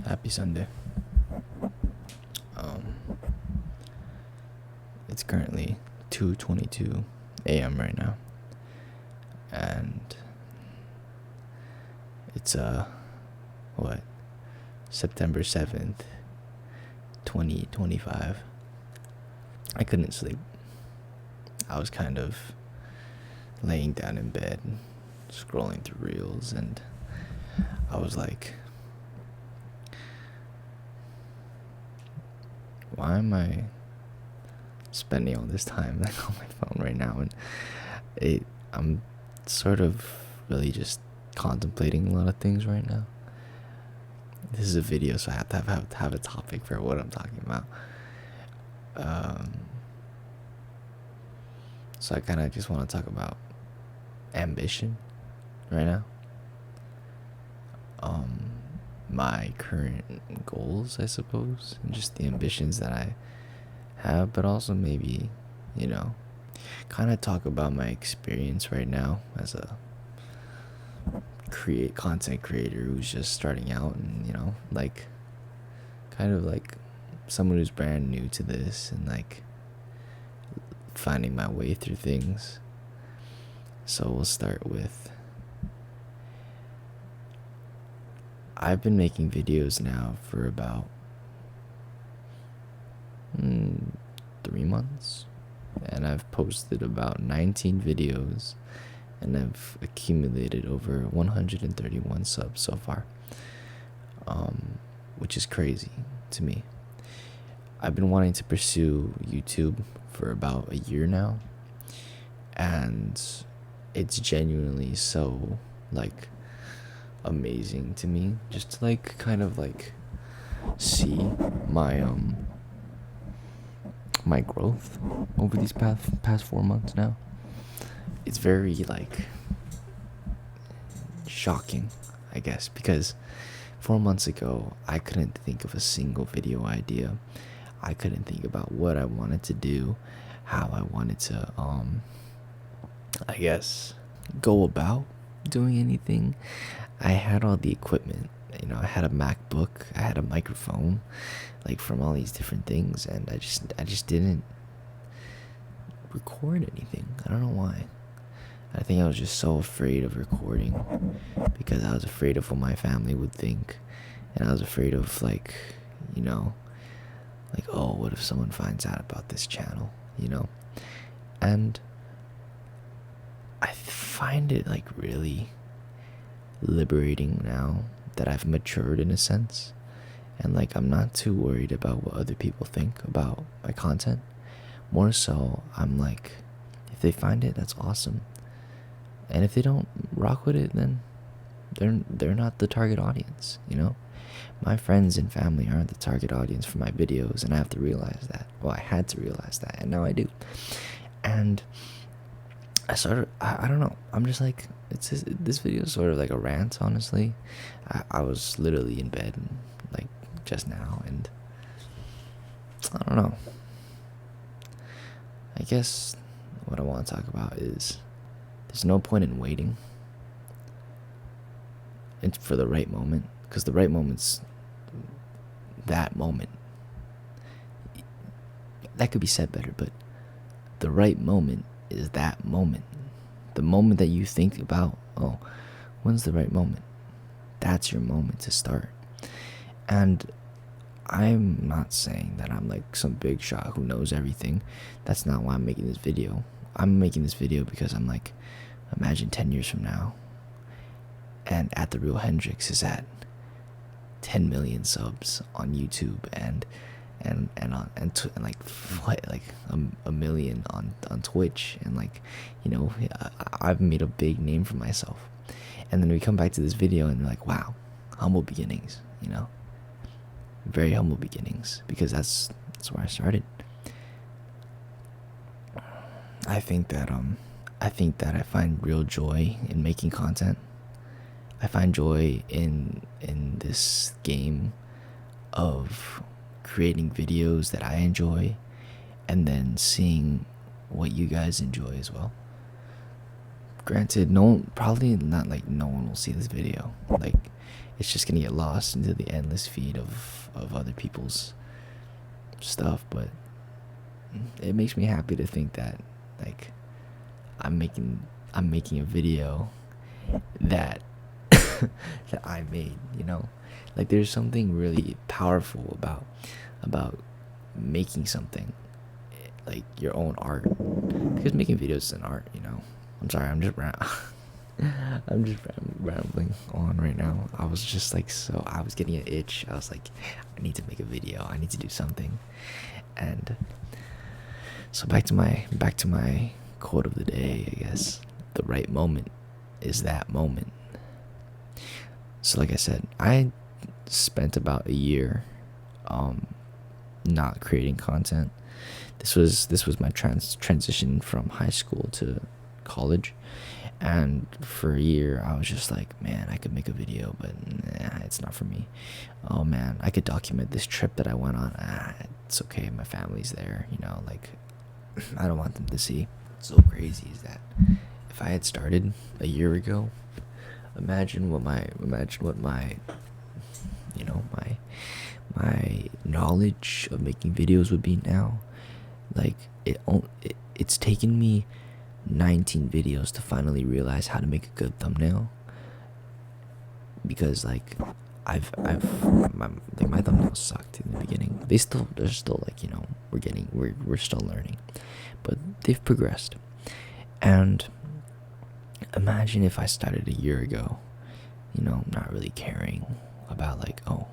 Happy Sunday. Um, it's currently 2:22 a.m. right now, and it's what September 7th, 2025. I couldn't sleep. I was kind of laying down in bed, scrolling through reels, and I was like, why am I spending all this time like on my phone right now? And I'm sort of really just contemplating a lot of things right now. This is a video, so I have to have a topic for what I'm talking about. So I kind of just want to talk about ambition right now. My current goals, I suppose, and just the ambitions that I have, but also maybe, kind of talk about my experience right now as a content creator who's just starting out, and like kind of like someone who's brand new to this and like finding my way through things. So we'll start with, I've been making videos now for about 3 months, and I've posted about 19 videos, and I've accumulated over 131 subs so far, which is crazy to me. I've been wanting to pursue YouTube for about a year now, and it's genuinely so like amazing to me just to like kind of like see my growth over these past 4 months now. It's very like shocking, I guess, because 4 months ago I couldn't think of a single video idea. I couldn't think about what I wanted to do, how I wanted to I guess go about doing anything. I had all the equipment, I had a MacBook, I had a microphone, like from all these different things, and I just didn't record anything. I don't know why. I think I was just so afraid of recording because I was afraid of what my family would think, and I was afraid of like, oh, what if someone finds out about this channel, and I find it like really liberating now that I've matured in a sense, and like I'm not too worried about what other people think about my content. More so, I'm like, if they find it, that's awesome, and if they don't rock with it, then they're not the target audience. My friends and family aren't the target audience for my videos, and I have to realize that. Well, I had to realize that, and now I do. And I don't know, I'm just like, this video is sort of like a rant, honestly. I was literally in bed like just now, and I don't know. I guess what I want to talk about is there's no point in waiting for the right moment, because the right moment's that moment. That could be said better, but the right moment is that moment. The moment that you think about, oh, when's the right moment? That's your moment to start. And I'm not saying that I'm like some big shot who knows everything. That's not why I'm making this video. I'm making this video because I'm like, imagine 10 years from now, and At The Real Hendrix is at 10 million subs on YouTube, and like what, like a million on Twitch, and like, I've made a big name for myself. And then we come back to this video and we're like, wow, humble beginnings, very humble beginnings, because that's where I started. I think that I find real joy in making content. I find joy in this game of creating videos that I enjoy, and then seeing what you guys enjoy as well. Granted, probably not like no one will see this video. Like, it's just gonna get lost into the endless feed of other people's stuff. But it makes me happy to think that, like, I'm making a video that that I made, like, there's something really powerful about making something, like your own art, because making videos is an art. I'm sorry, I'm just rambling on right now. I was just like, I was getting an itch. I was like, I need to make a video, I need to do something. And so back to my quote of the day, I guess. The right moment is that moment. So like I said, I spent about a year not creating content. This was my transition from high school to college, and for a year I was just like, man, I could make a video, but nah, it's not for me. Oh man, I could document this trip that I went on. It's okay, my family's there, like, I don't want them to see. What's so crazy is that if I had started a year ago, imagine what my my knowledge of making videos would be now. Like, it's taken me 19 videos to finally realize how to make a good thumbnail, because like my thumbnails sucked in the beginning. They're still like, we're still learning, but they've progressed. And imagine if I started a year ago, not really caring about, like, oh,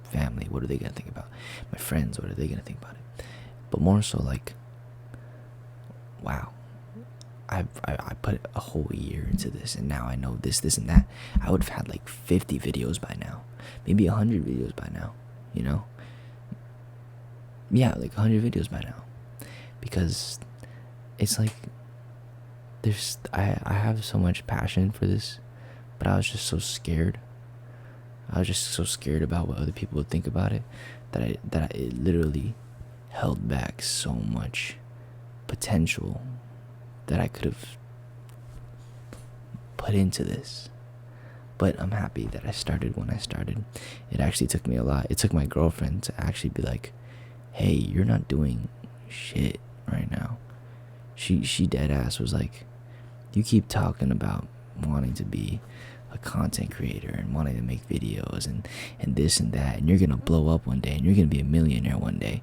family, what are they gonna think about? My friends, what are they gonna think about it? But more so like, wow, I put a whole year into this, and now I know this and that. I would have had like 50 videos by now, maybe 100 videos by now, yeah, like 100 videos by now, because it's like, I have so much passion for this, but I was just so scared. I was just so scared about what other people would think about it, that it literally held back so much potential that I could have put into this. But I'm happy that I started when I started. It actually took me a lot. It took my girlfriend to actually be like, hey, you're not doing shit right now. She dead ass was like, you keep talking about wanting to be a content creator and wanting to make videos and this and that, and you're gonna blow up one day and you're gonna be a millionaire one day,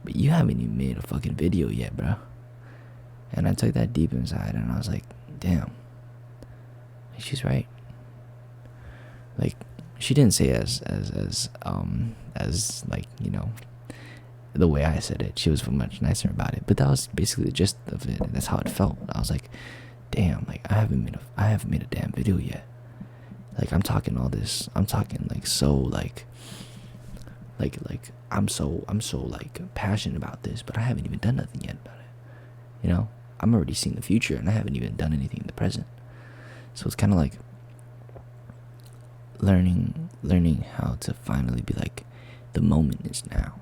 but you haven't even made a fucking video yet, bro. And I took that deep inside, and I was like, damn, she's right. Like, she didn't say as like, the way I said it. She was much nicer about it, but that was basically the gist of it. That's how it felt. I was like, damn, like, I haven't made a damn video yet. Like, I'm talking all this. I'm talking like so like I'm so like passionate about this, but I haven't even done nothing yet about it. I'm already seeing the future, and I haven't even done anything in the present. So it's kind of like learning how to finally be like, the moment is now.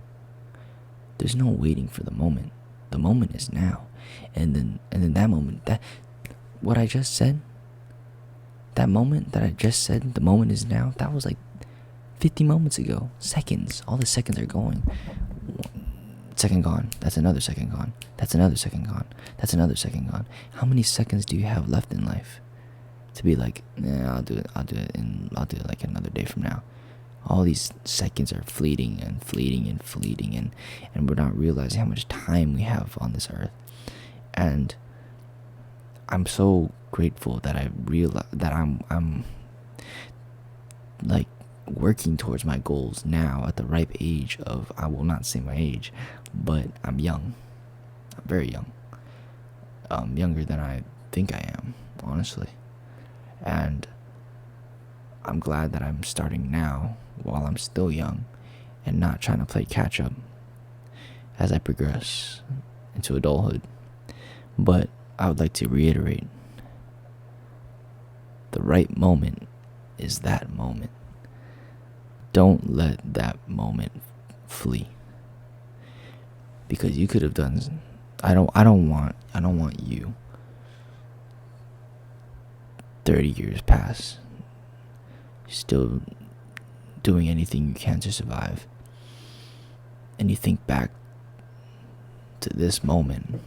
There's no waiting for the moment. The moment is now. And then that moment, that what I just said, that moment that I just said, the moment is now, that was like 50 moments ago. Seconds. All the seconds are going. Second gone. That's another second gone. That's another second gone. That's another second gone. How many seconds do you have left in life to be like, nah, I'll do it like another day from now? All these seconds are fleeting and fleeting and fleeting, and we're not realizing how much time we have on this earth. And I'm so grateful that I realize that I'm like working towards my goals now at the ripe age of, I will not say my age, but I'm young. I'm very young. Younger than I think I am, honestly. And I'm glad that I'm starting now while I'm still young, and not trying to play catch up as I progress into adulthood. But I would like to reiterate, the right moment is that moment. Don't let that moment flee, because you could have done. I don't want you 30 years pass still doing anything you can to survive. And you think back to this moment,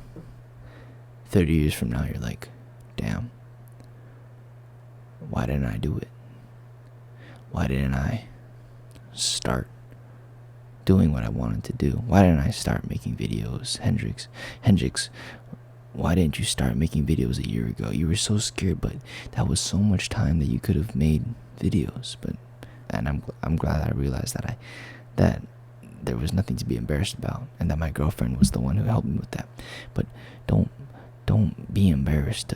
30 years from now, you're like, damn, why didn't I do it? Why didn't I start doing what I wanted to do? Why didn't I start making videos? Hendrix, why didn't you start making videos a year ago? You were so scared, but that was so much time that you could have made videos. And I'm glad I realized that there was nothing to be embarrassed about, and that my girlfriend was the one who helped me with that. But don't be embarrassed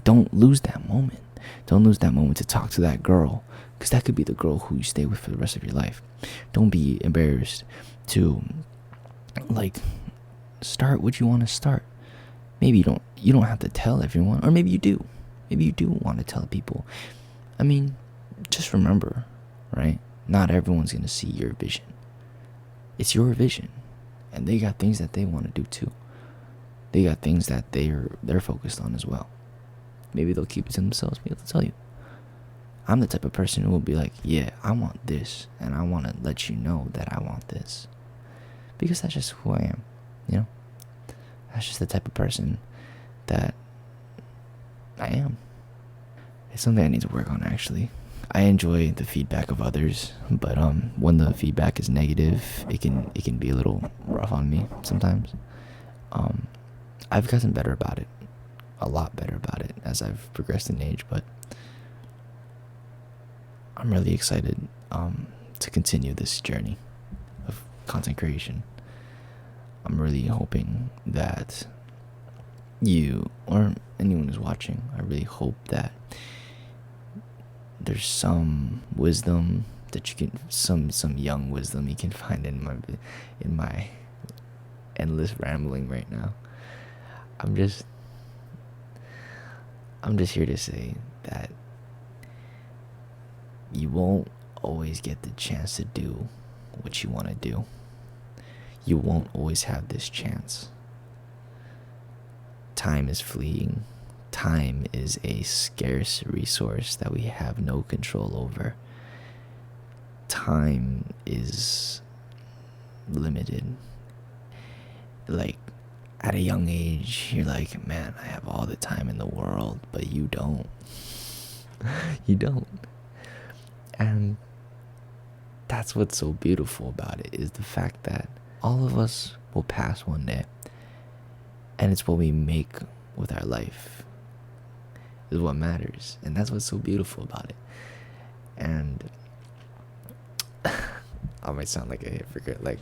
don't lose that moment. Don't lose that moment to talk to that girl, because that could be the girl who you stay with for the rest of your life. Don't be embarrassed to start what you want to start. Maybe you don't have to tell everyone, or maybe you do. Maybe you do want to tell people. I mean, just remember, right? Not everyone's gonna see your vision. It's your vision, and they got things that they want to do too. They got things that they're focused on as well. Maybe they'll keep it to themselves. Maybe they'll tell you. I'm the type of person who will be like, yeah, I want this, and I want to let you know that I want this, because that's just who I am. That's just the type of person that I am. It's something I need to work on, actually. I enjoy the feedback of others, but when the feedback is negative, it can be a little rough on me sometimes. I've gotten better about it, a lot better about it as I've progressed in age, but I'm really excited to continue this journey of content creation. I'm really hoping that you, or anyone who's watching, I really hope that there's some wisdom that you can, some young wisdom you can find in my endless rambling right now. I'm just here to say that you won't always get the chance to do what you want to do. You won't always have this chance. Time is fleeting. Time is a scarce resource that we have no control over. Time is limited. Like, at a young age, you're like, man, I have all the time in the world, but you don't. You don't. And that's what's so beautiful about it, is the fact that all of us will pass one day, and it's what we make with our life is what matters, and that's what's so beautiful about it. And I might sound like a hypocrite, like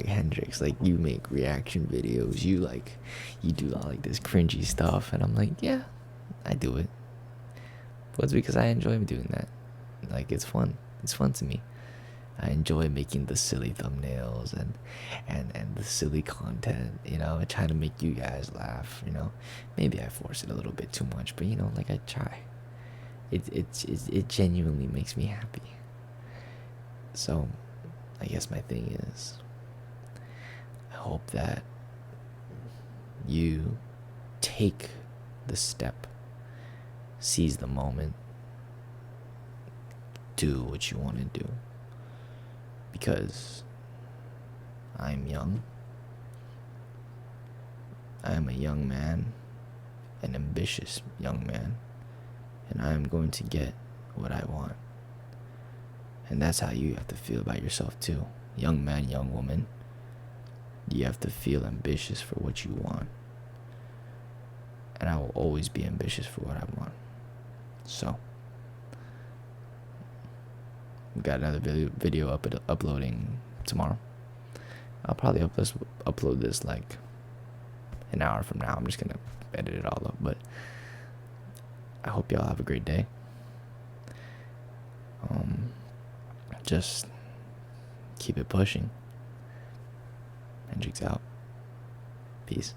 Hendrix, like, you make reaction videos, you do all this cringy stuff, and I'm like, yeah, I do it, but it's because I enjoy doing that. It's fun to me. I enjoy making the silly thumbnails and the silly content, trying to make you guys laugh, Maybe I force it a little bit too much, but I try. It genuinely makes me happy. So, I guess my thing is, I hope that you take the step, seize the moment, do what you want to do. Because I'm young. I am a young man, an ambitious young man, and I am going to get what I want. And that's how you have to feel about yourself too. Young man, young woman, you have to feel ambitious for what you want. And I will always be ambitious for what I want. So, we got another video uploading tomorrow. I'll probably upload this like an hour from now. I'm just gonna edit it all up, but I hope y'all have a great day. Just keep it pushing. Hendrix out. Peace.